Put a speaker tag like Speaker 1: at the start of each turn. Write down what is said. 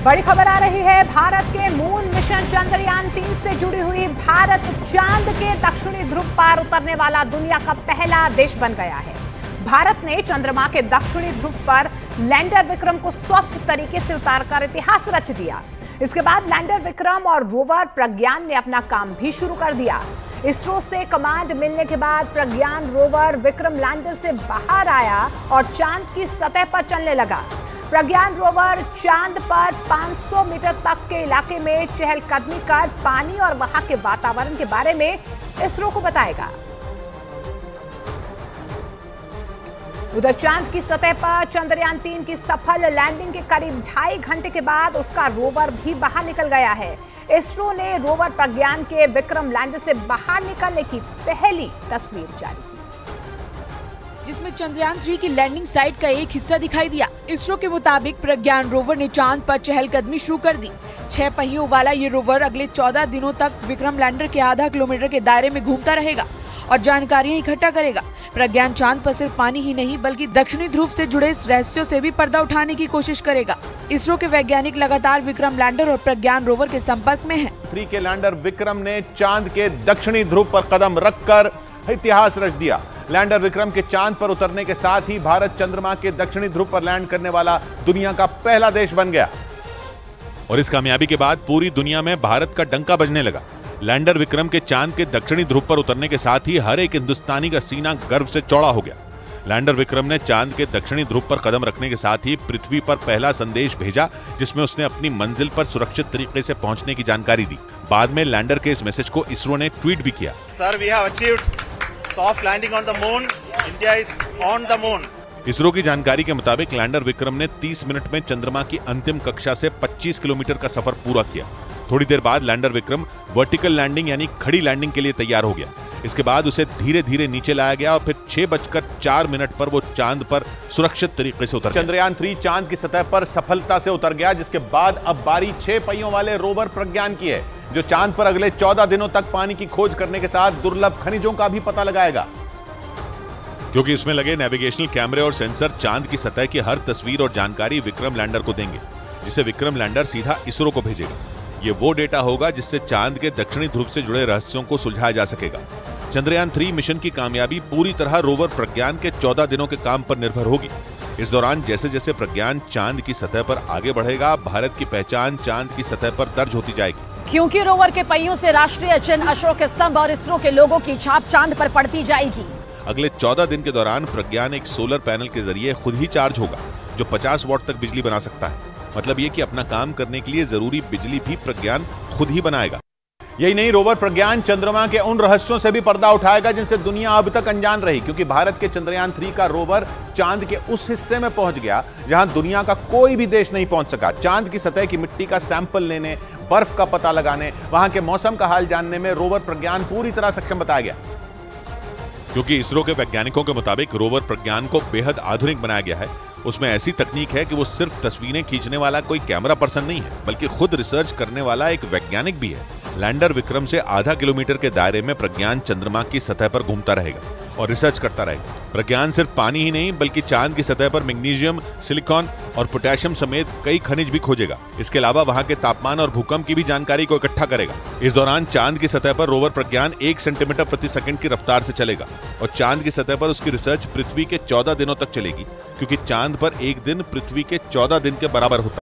Speaker 1: बड़ी खबर आ रही है। भारत के मून मिशन चंद्रयान-3 से जुड़ी हुई भारत चांद के दक्षिणी ध्रुव पर उतरने वाला दुनिया का पहला देश बन गया है। भारत ने चंद्रमा के दक्षिणी ध्रुव पर लैंडर विक्रम को सॉफ्ट तरीके से उतारकर इतिहास रच दिया। इसके बाद लैंडर विक्रम और रोवर प्रज्ञान ने अपना काम भी शुरू कर दिया। इसरो से कमांड मिलने के बाद प्रज्ञान रोवर विक्रम लैंडर से बाहर आया और चांद की सतह पर चलने लगा। प्रज्ञान रोवर चांद पर 500 मीटर तक के इलाके में चहलकदमी कर पानी और वहां के वातावरण के बारे में इसरो को बताएगा। उधर चांद की सतह पर चंद्रयान-3 की सफल लैंडिंग के करीब 2.5 घंटे के बाद उसका रोवर भी बाहर निकल गया है। इसरो ने रोवर प्रज्ञान के विक्रम लैंडर से बाहर निकलने की पहली तस्वीर जारी की,
Speaker 2: जिसमें चंद्रयान-3 की लैंडिंग साइट का एक हिस्सा दिखाई दिया। इसरो के मुताबिक प्रज्ञान रोवर ने चांद पर चहलकदमी शुरू कर दी। 6 पहियों वाला ये रोवर अगले 14 दिनों तक विक्रम लैंडर के आधा किलोमीटर के दायरे में घूमता रहेगा और जानकारियां इकट्ठा करेगा। प्रज्ञान चांद पर सिर्फ पानी ही नहीं बल्कि दक्षिणी ध्रुव से जुड़े इस रहस्यों से भी पर्दा उठाने की कोशिश करेगा। इसरो के वैज्ञानिक लगातार विक्रम लैंडर और प्रज्ञान रोवर के संपर्क में हैं।
Speaker 3: 3 के लैंडर विक्रम ने चांद के दक्षिणी ध्रुव पर कदम रखकर इतिहास रच दिया। लैंडर विक्रम के चांद पर उतरने के साथ ही भारत चंद्रमा के दक्षिणी ध्रुव पर लैंड करने वाला दुनिया का पहला देश बन गया।
Speaker 4: और इस कामयाबी के बाद पूरी दुनिया में भारत का डंका बजने लगा। लैंडर विक्रम के चांद के दक्षिणी ध्रुव पर उतरने के साथ ही हर एक हिंदुस्तानी का सीना गर्व से चौड़ा हो गया। लैंडर विक्रम ने चांद के दक्षिणी ध्रुव पर कदम रखने के साथ ही पृथ्वी पर पहला संदेश भेजा, जिसमें उसने अपनी मंजिल पर सुरक्षित तरीके से पहुंचने की जानकारी दी। बाद में लैंडर के इस मैसेज को इसरो ने ट्वीट भी किया।
Speaker 5: Sir, we have achieved soft landing on the moon. India is on the moon.
Speaker 4: ISRO की जानकारी के मुताबिक लैंडर विक्रम ने 30 मिनट में चंद्रमा की अंतिम कक्षा से 25 किलोमीटर का सफर पूरा किया। थोड़ी देर बाद लैंडर विक्रम वर्टिकल लैंडिंग यानी खड़ी लैंडिंग के लिए तैयार हो गया। इसके बाद उसे धीरे धीरे नीचे लाया गया और फिर 6:04 पर वो चांद पर सुरक्षित तरीके से उतर गया।
Speaker 3: चंद्रयान-3 चांद की सतह पर सफलता से उतर गया, जिसके बाद अब बारी 6 पहियों वाले रोवर प्रज्ञान की है, जो चांद पर अगले 14 दिनों तक पानी की खोज करने के साथ दुर्लभ खनिजों का भी पता लगाएगा।
Speaker 4: क्योंकि इसमें लगे नेविगेशनल कैमरे और सेंसर चांद की सतह की हर तस्वीर और जानकारी विक्रम लैंडर को देंगे, जिसे विक्रम लैंडर सीधा इसरो को भेजेगा। ये वो डेटा होगा जिससे चांद के दक्षिणी ध्रुव से जुड़े रहस्यों को सुलझाया जा सकेगा। चंद्रयान-3 मिशन की कामयाबी पूरी तरह रोवर प्रज्ञान के 14 दिनों के काम पर निर्भर होगी। इस दौरान जैसे जैसे प्रज्ञान चांद की सतह पर आगे बढ़ेगा, भारत की पहचान चांद की सतह पर दर्ज होती जाएगी।
Speaker 6: क्योंकि रोवर के पहियों से राष्ट्रीय चिन्ह, अशोक स्तंभ और इसरो के लोगों की छाप चांद पर पड़ती जाएगी।
Speaker 4: अगले 14 दिन के दौरान प्रज्ञान एक सोलर पैनल के जरिए खुद ही चार्ज होगा, जो 50 वॉट तक बिजली बना सकता है। मतलब ये कि अपना काम करने के लिए जरूरी बिजली भी प्रज्ञान खुद ही बनाएगा।
Speaker 3: यही नहीं, रोवर प्रज्ञान चंद्रमा के उन रहस्यों से भी पर्दा उठाएगा जिनसे दुनिया अब तक अनजान रही, क्योंकि भारत के चंद्रयान-3 का रोवर चांद के उस हिस्से में पहुंच गया जहां दुनिया का कोई भी देश नहीं पहुंच सका। चांद की सतह की मिट्टी का सैंपल लेने, बर्फ का पता लगाने, वहां के मौसम का हाल जानने में रोवर प्रज्ञान पूरी तरह सक्षम बताया गया।
Speaker 4: क्योंकि इसरो के वैज्ञानिकों के मुताबिक रोवर प्रज्ञान को बेहद आधुनिक बनाया गया है। उसमें ऐसी तकनीक है कि वो सिर्फ तस्वीरें खींचने वाला कोई कैमरा पर्सन नहीं है, बल्कि खुद रिसर्च करने वाला एक वैज्ञानिक भी है। लैंडर विक्रम से आधा किलोमीटर के दायरे में प्रज्ञान चंद्रमा की सतह पर घूमता रहेगा और रिसर्च करता रहेगा। प्रज्ञान सिर्फ पानी ही नहीं बल्कि चांद की सतह पर मैग्नीशियम, सिलिकॉन और पोटेशियम समेत कई खनिज भी खोजेगा। इसके अलावा वहां के तापमान और भूकंप की भी जानकारी को इकट्ठा करेगा। इस दौरान चांद की सतह पर रोवर प्रज्ञान 1 सेंटीमीटर प्रति सेकंड की रफ्तार से चलेगा और चांद की सतह पर उसकी रिसर्च पृथ्वी के 14 दिनों तक चलेगी, क्योंकि चांद पर एक दिन पृथ्वी के 14 दिन के बराबर होता है।